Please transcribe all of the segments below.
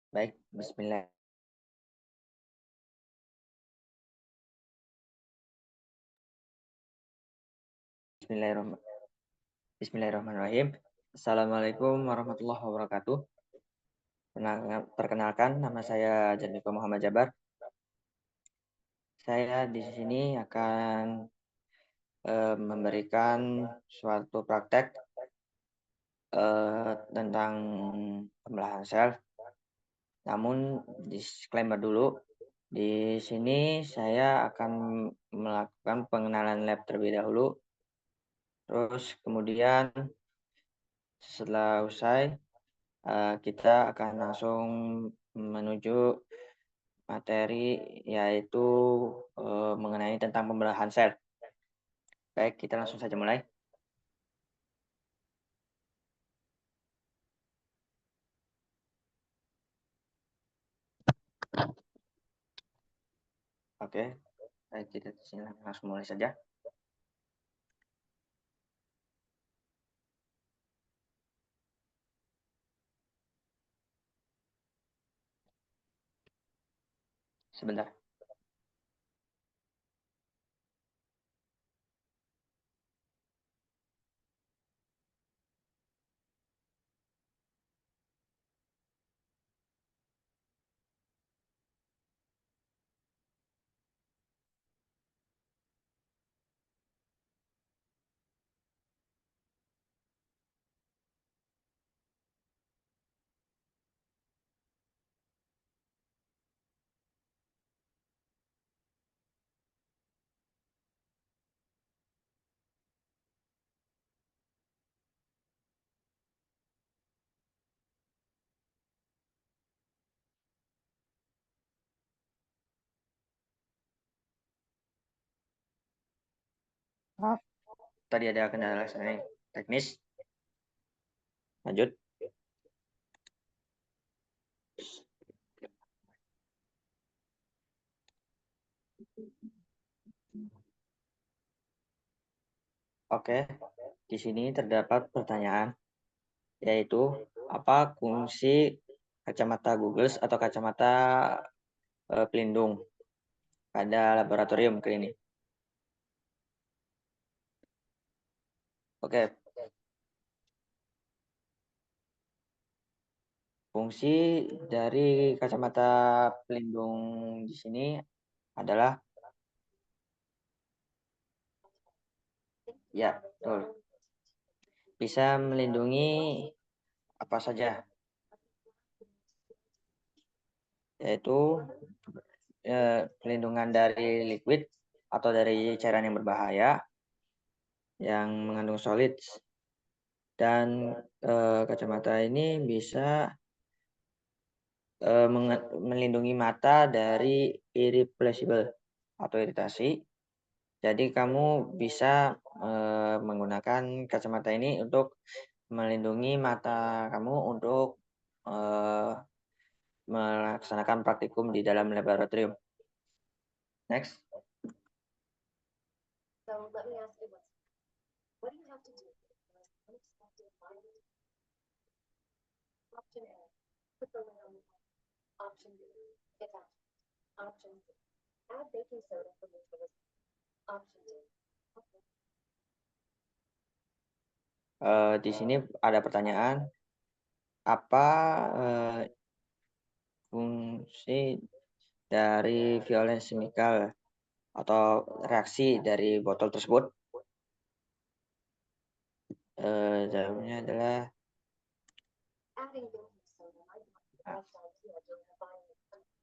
Baik, Bismillah. Bismillahirrahmanirrahim. Assalamualaikum warahmatullahi wabarakatuh. Perkenalkan, nama saya Janiko Muhammad Jabar. Saya di sini akan memberikan suatu praktek tentang pembelahan sel. Namun disclaimer dulu, di sini saya akan melakukan pengenalan lab terlebih dahulu. Terus kemudian setelah usai, kita akan langsung menuju materi, yaitu mengenai tentang pembelahan sel. Baik, kita langsung saja mulai. Oke, baik, kita langsung mulai saja. Sebentar. Maaf, tadi ada kendala teknis. Lanjut. Oke, di sini terdapat pertanyaan, yaitu apa fungsi kacamata Google atau kacamata pelindung pada laboratorium klinik. Oke, fungsi dari kacamata pelindung di sini adalah, ya, betul, bisa melindungi apa saja, yaitu pelindungan dari liquid atau dari cairan yang berbahaya yang mengandung solid, dan kacamata ini bisa melindungi mata dari irreplaceable atau iritasi. Jadi kamu bisa menggunakan kacamata ini untuk melindungi mata kamu untuk melaksanakan praktikum di dalam laboratorium. Next. So let me ask you this. What do you have to do with unexpected findings? Option A, put the lid on the pot. Option B, get out. Option C, add baking soda for neutralization. Option D. Okay. Di sini ada pertanyaan, apa fungsi dari violence chemical atau reaksi dari botol tersebut? Jawabnya adalah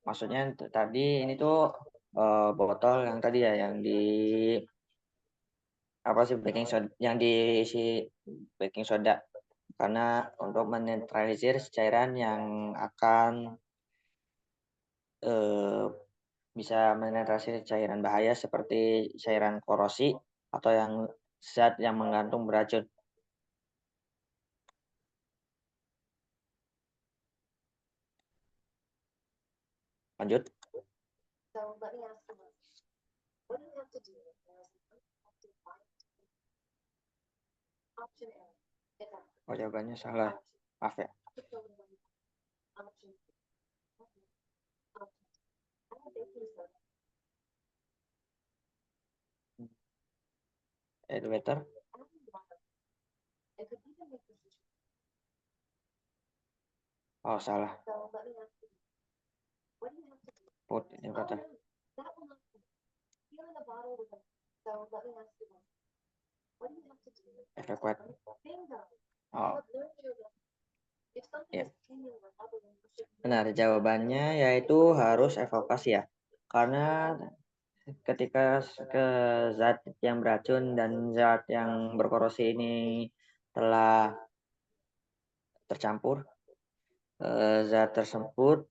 maksudnya tadi ini tuh botol yang tadi ya, yang di apa sih, baking soda, yang diisi baking soda, karena untuk menetralisir cairan yang akan bisa menetralisir cairan bahaya seperti cairan korosi atau yang zat yang mengandung beracun. Lanjut. So let me ask you one. What do you have to do if there is an unexpected finding? Option A, get out. Oh, jawabannya salah. Maaf ya. Option B, Elevator. Oh, salah. Put elevator. Evacuate. Oh, ya. Benar, jawabannya yaitu harus evakuasi ya. Karena ketika ke zat yang beracun dan zat yang berkorosi ini telah tercampur, zat tersebut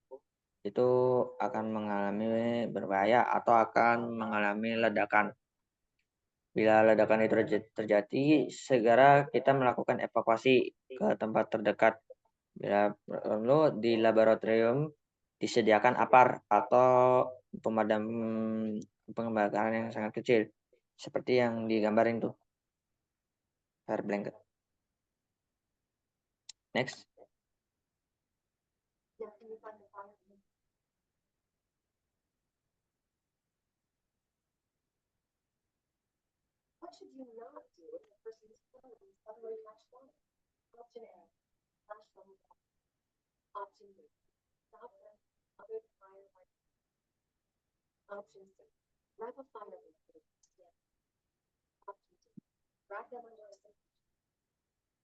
itu akan mengalami berbahaya atau akan mengalami ledakan. Bila ledakan itu terjadi, segera kita melakukan evakuasi ke tempat terdekat. Bila perlu di laboratorium disediakan APAR atau pemadam pembakaran yang sangat kecil, seperti yang digambarin tuh, fire blanket. Next.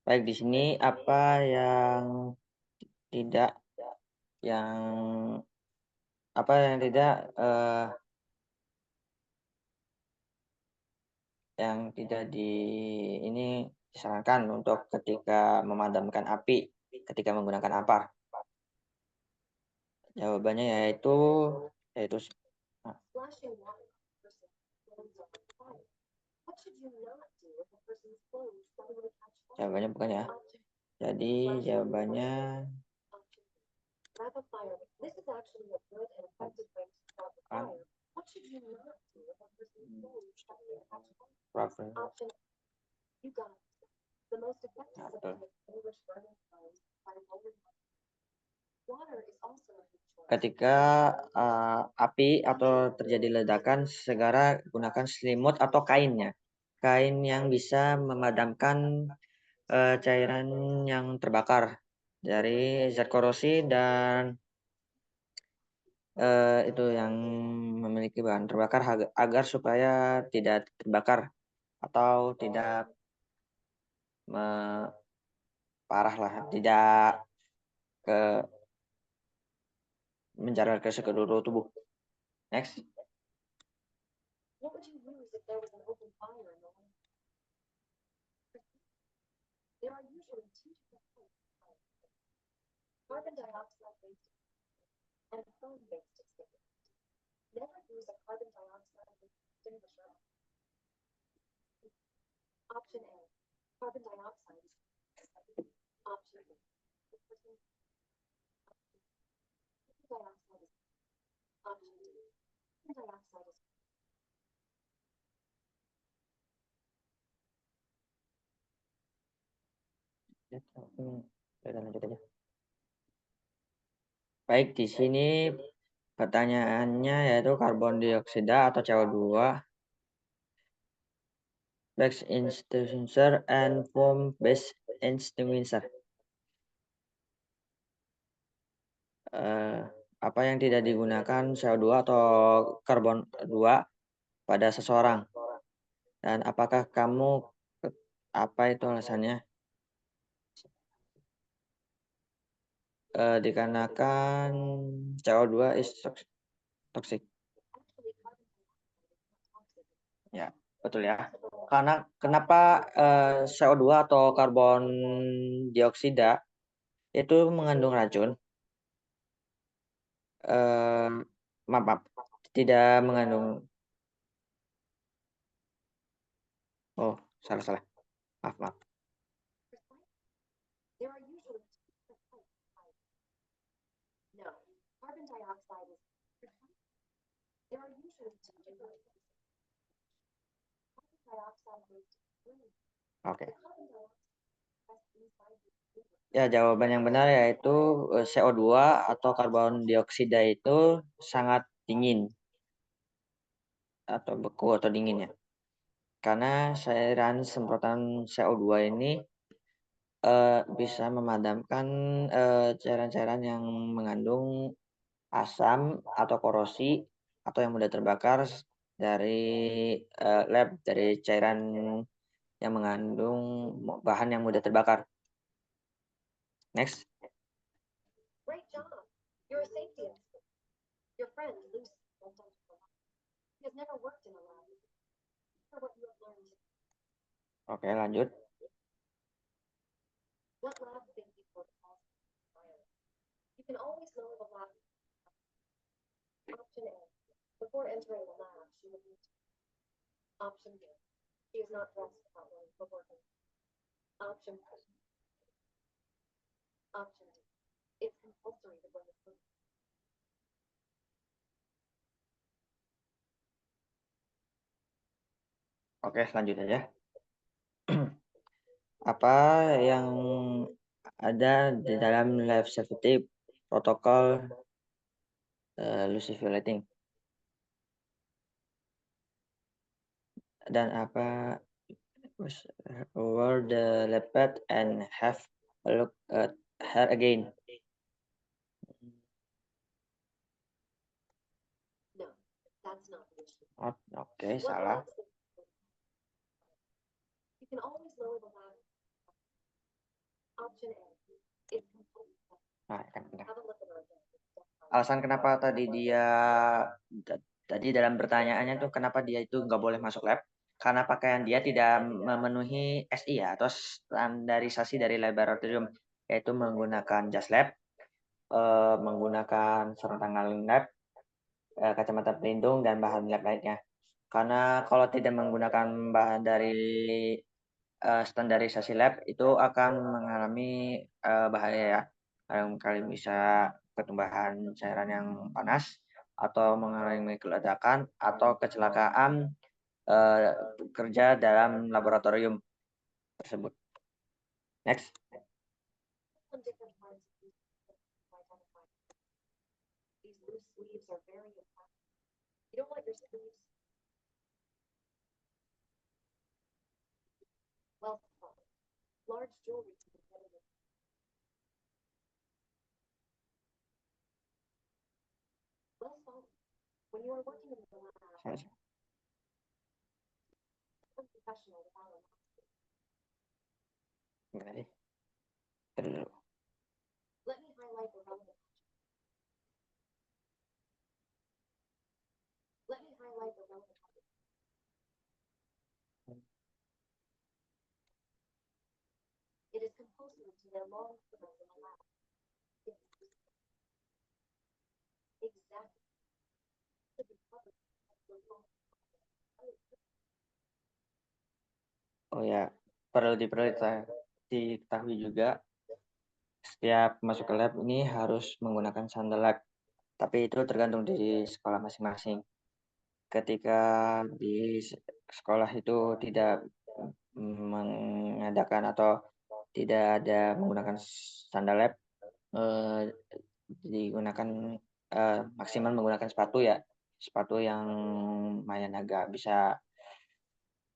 Baik, di sini apa yang tidak yang ini disarankan untuk ketika memadamkan api ketika menggunakan APAR. Jawabannya yaitu nah, jawabannya bukan ya. Jadi jawabannya ketika api atau terjadi ledakan, segera gunakan selimut atau kainnya. Kain yang bisa memadamkan cairan yang terbakar dari zat korosi dan itu yang memiliki bahan terbakar agar supaya tidak terbakar atau tidak parah lah, tidak menjalar ke seluruh tubuh. Next. Lanjut aja. Baik, di sini pertanyaannya yaitu karbon dioksida atau CO2 gas extinguisher and foam based extinguisher. Apa yang tidak digunakan CO2 atau karbon 2 pada seseorang? Dan apakah kamu apa itu alasannya? Dikarenakan CO2 is toxic. Ya, betul ya. Karena kenapa CO2 atau karbon dioksida itu mengandung racun? Maaf, tidak mengandung. Oh, salah. Maaf. Oke. Ya, jawaban yang benar yaitu CO2 atau karbon dioksida itu sangat dingin atau beku atau dingin ya. Karena cairan semprotan CO2 ini bisa memadamkan cairan-cairan yang mengandung asam atau korosi atau yang mudah terbakar dari lab, dari cairan yang mengandung bahan yang mudah terbakar. Next. Great job. You're a safety expert. Your friend Lucy won't enter the lab. She has never worked in a lab. What you have learned. Oke, lanjut. What lab safety protocols required? You can always lower the lab. Option A. Before entering the lab, she would need to. Option B. She is not dressed properly for working. Option C. Option D. It's compulsory to wear a suit. Oke, selanjutnya ya. Apa yang ada di dalam life safety protokol Lucy Violeting? Dan apa wear the leopard and have a look at her again? No, that's not the issue. Oke, salah. You can always lower the lab. Option A. It's compulsory. Nah, kan benar. Have a look at her again. Alasan kenapa tadi dalam pertanyaannya tuh kenapa dia itu nggak boleh masuk lab? Karena pakaian dia tidak memenuhi SI ya, atau standarisasi dari laboratorium, yaitu menggunakan jas lab, menggunakan sarung tangan lab, kacamata pelindung dan bahan lab lainnya. Karena kalau tidak menggunakan bahan dari standarisasi lab itu akan mengalami bahaya ya. Kadang-kali bisa pertumbuhan cairan yang panas atau mengalami keledakan atau kecelakaan kerja dalam laboratorium tersebut. Next. On different parts of these identify. These loose sleeves are very important. You don't want your sleeves well followed. Large jewelry to be edited. Well followed. When you are working in the lab, professional without a let me highlight the relevant. Let me highlight the relevant. It is compulsory to wear long clothes in the lab. Exactly. Oh ya, perlu diketahui juga setiap masuk ke lab ini harus menggunakan sandal lab. Tapi itu tergantung di sekolah masing-masing. Ketika di sekolah itu tidak mengadakan atau tidak ada menggunakan sandal lab, digunakan maksimal menggunakan sepatu yang lumayan agak bisa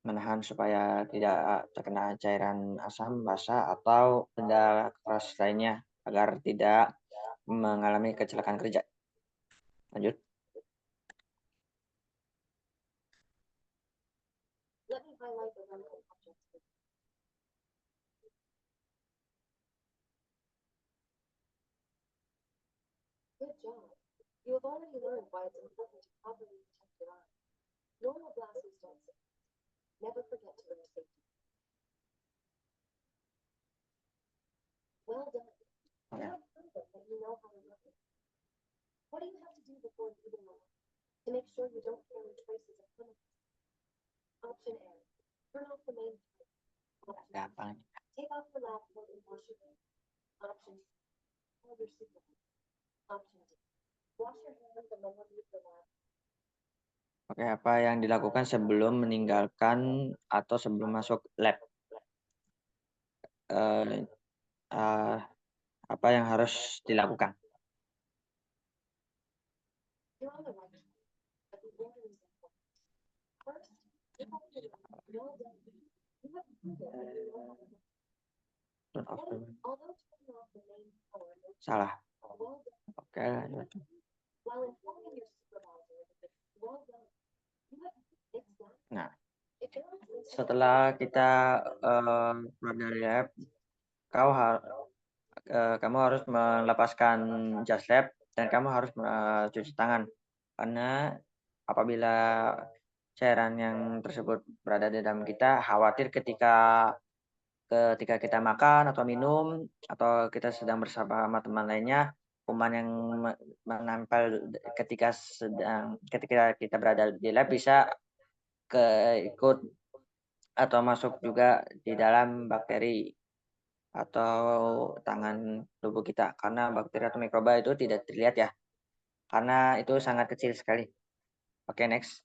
menahan supaya tidak terkena cairan asam, basa, atau benda keras lainnya agar tidak mengalami kecelakaan kerja. Lanjut. Let me highlight the relevant objects. Good job. You have already learned why it's important to properly protect your eyes. Normal glasses don't save. Never forget to wear safety. Well done. You have proven that you know how to look at it. What do you have to do before leaving the lab to make sure you don't carry traces of chemicals? Option A. Turn off the main light. Option Gampang. take off the lab coat and wash your hands. Option C. Hold your seatbelt. Option D. Wash your hands and then leave the lab. Oke, apa yang dilakukan sebelum meninggalkan atau sebelum masuk lab? Apa yang harus dilakukan? You're on the right track. Well done. You have proven that you know how to work. Turn off the- Although turning off the main power makes Salah. well done. Oke, lanjut. While informing your supervisor that well done. You have it's done. Nah, If there are things setelah kita keluar dari lab, kamu harus melepaskan jas lab dan kamu harus cuci tangan. Karena apabila cairan yang tersebut berada di dalam kita, khawatir ketika ketika kita makan atau minum atau kita sedang bersama teman lainnya, kuman yang menempel ketika kita berada di lab bisa ikut atau masuk juga di dalam bakteri atau tangan tubuh kita karena bakteri atau mikroba itu tidak terlihat ya karena itu sangat kecil sekali. Oke, next.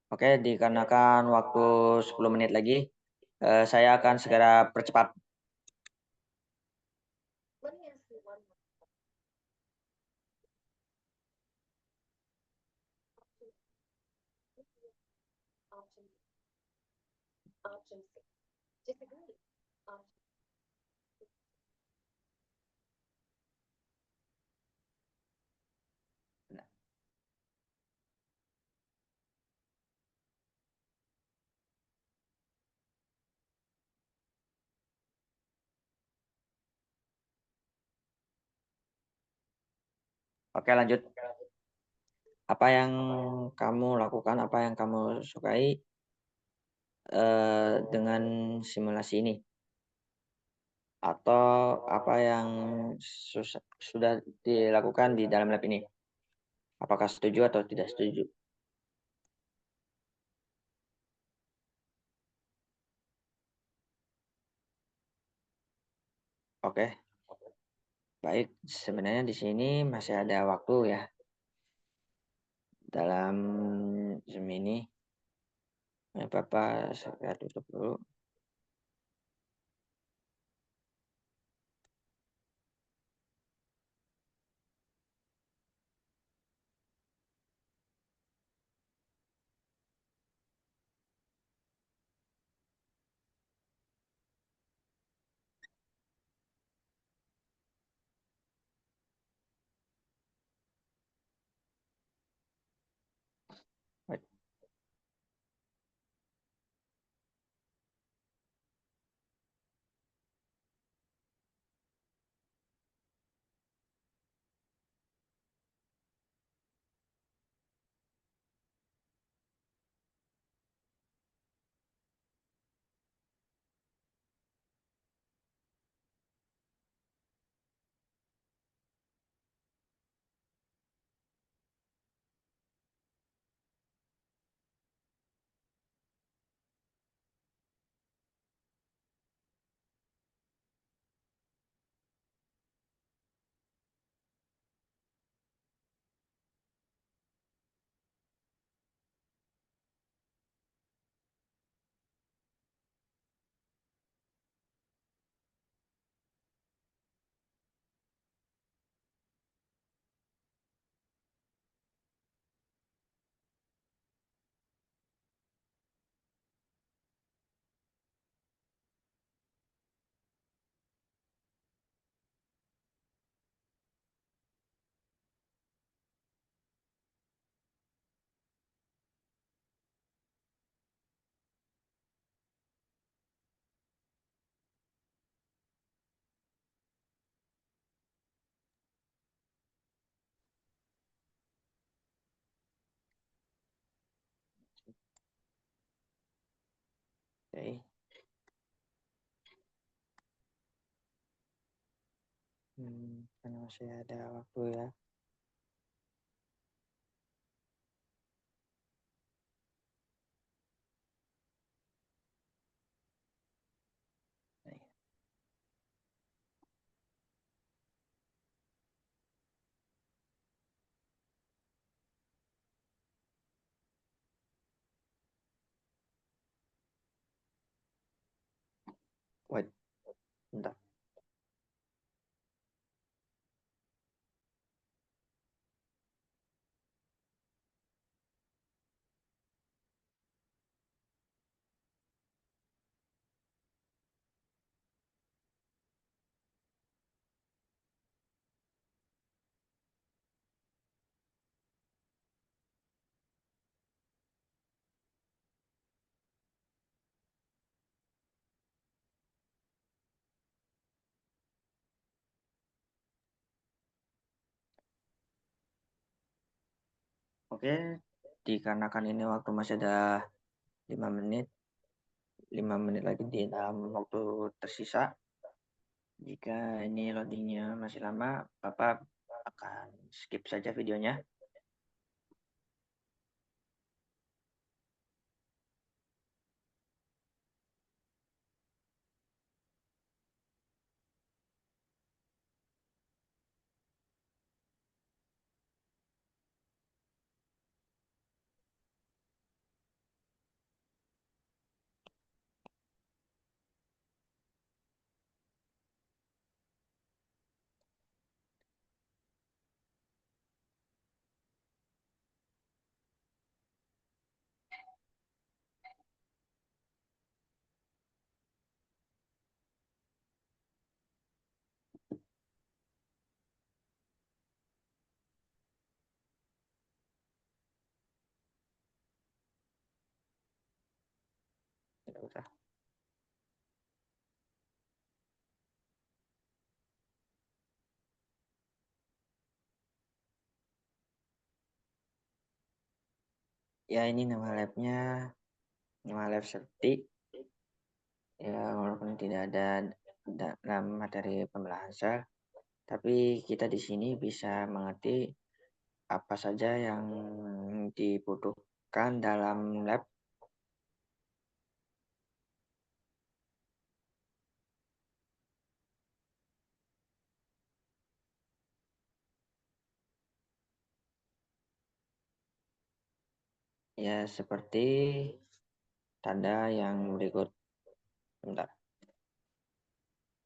Oke, dikarenakan waktu 10 menit lagi, saya akan segera percepat. let me ask you one more option. Option C. Disagree. Option Oke, lanjut. Apa yang kamu lakukan, apa yang kamu sukai dengan simulasi ini? Atau apa yang sudah dilakukan di dalam lab ini? Apakah setuju atau tidak setuju? Oke, baik. Sebenarnya di sini masih ada waktu ya dalam Zoom ini. Bapak saya tutup dulu. Baik. Oke. Karena masih ada waktu ya. Wait, bentar. Oke, dikarenakan ini waktu masih ada 5 menit, 5 menit lagi di dalam waktu tersisa. Jika ini loadingnya masih lama, Bapak akan skip saja videonya. Tidak usah. Ya, ini nama lab seperti ya, walaupun tidak ada dalam materi pembelajaran sel, tapi kita di sini bisa mengerti apa saja yang dibutuhkan dalam lab. Ya, seperti tanda yang berikut. Bentar.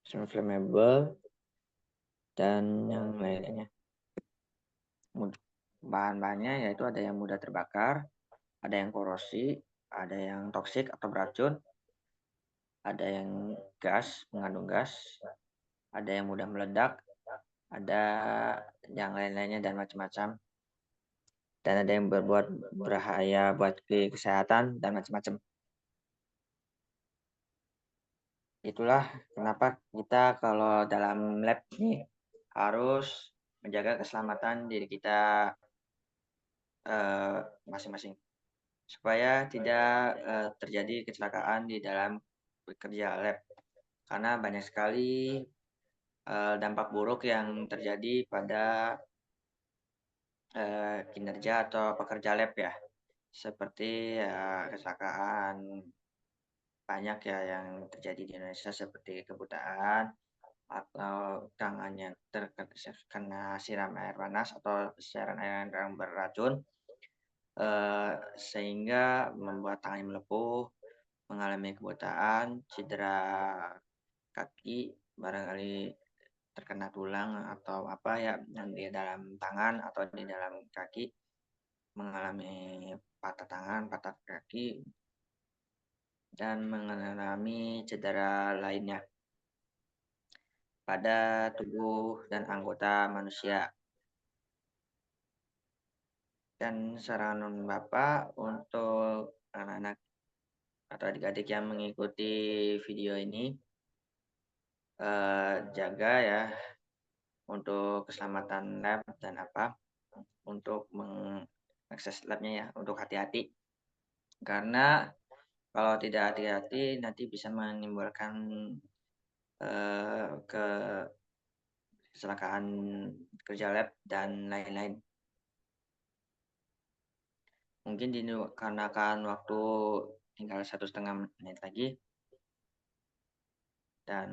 Flammable dan yang lainnya. Bahan-bahannya yaitu ada yang mudah terbakar, ada yang korosi, ada yang toksik atau beracun, ada yang mengandung gas, ada yang mudah meledak, ada yang lain-lainnya dan macam-macam. Dan ada yang berbuat berbahaya buat kesehatan dan macam-macam. Itulah kenapa kita kalau dalam lab ini harus menjaga keselamatan diri kita masing-masing. Supaya tidak terjadi kecelakaan di dalam bekerja lab. Karena banyak sekali dampak buruk yang terjadi pada kinerja atau pekerja lab ya. Seperti kecelakaan banyak ya yang terjadi di Indonesia seperti kebutaan atau tangannya terkena siram air panas atau siaran air yang beracun sehingga membuat tangannya melepuh, mengalami kebutaan, cedera kaki, barangkali terkena tulang atau apa ya yang di dalam tangan atau di dalam kaki, mengalami patah tangan, patah kaki, dan mengalami cedera lainnya pada tubuh dan anggota manusia. Dan saran Bapak untuk anak-anak atau adik-adik yang mengikuti video ini, jaga ya untuk keselamatan lab dan apa, untuk mengakses labnya ya, untuk hati-hati. Karena kalau tidak hati-hati nanti bisa menimbulkan kecelakaan kerja lab dan lain-lain. Mungkin dikarenakan waktu tinggal 1,5 menit lagi dan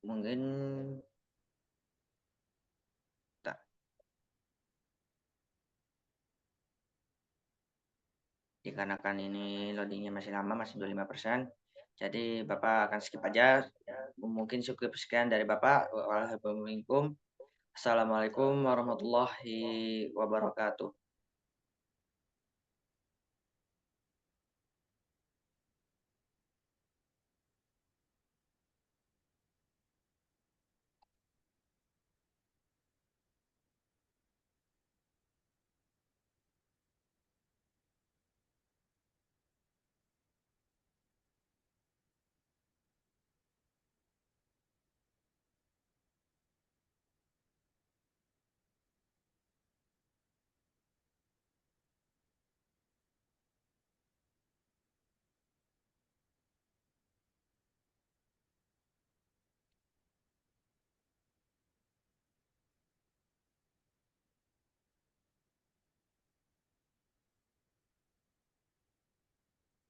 mungkin tak, dikarenakan ini loadingnya masih lama, masih 25%, jadi Bapak akan skip aja. Mungkin cukup sekian dari Bapak. Waalaikumsalam. Assalamualaikum warahmatullahi wabarakatuh.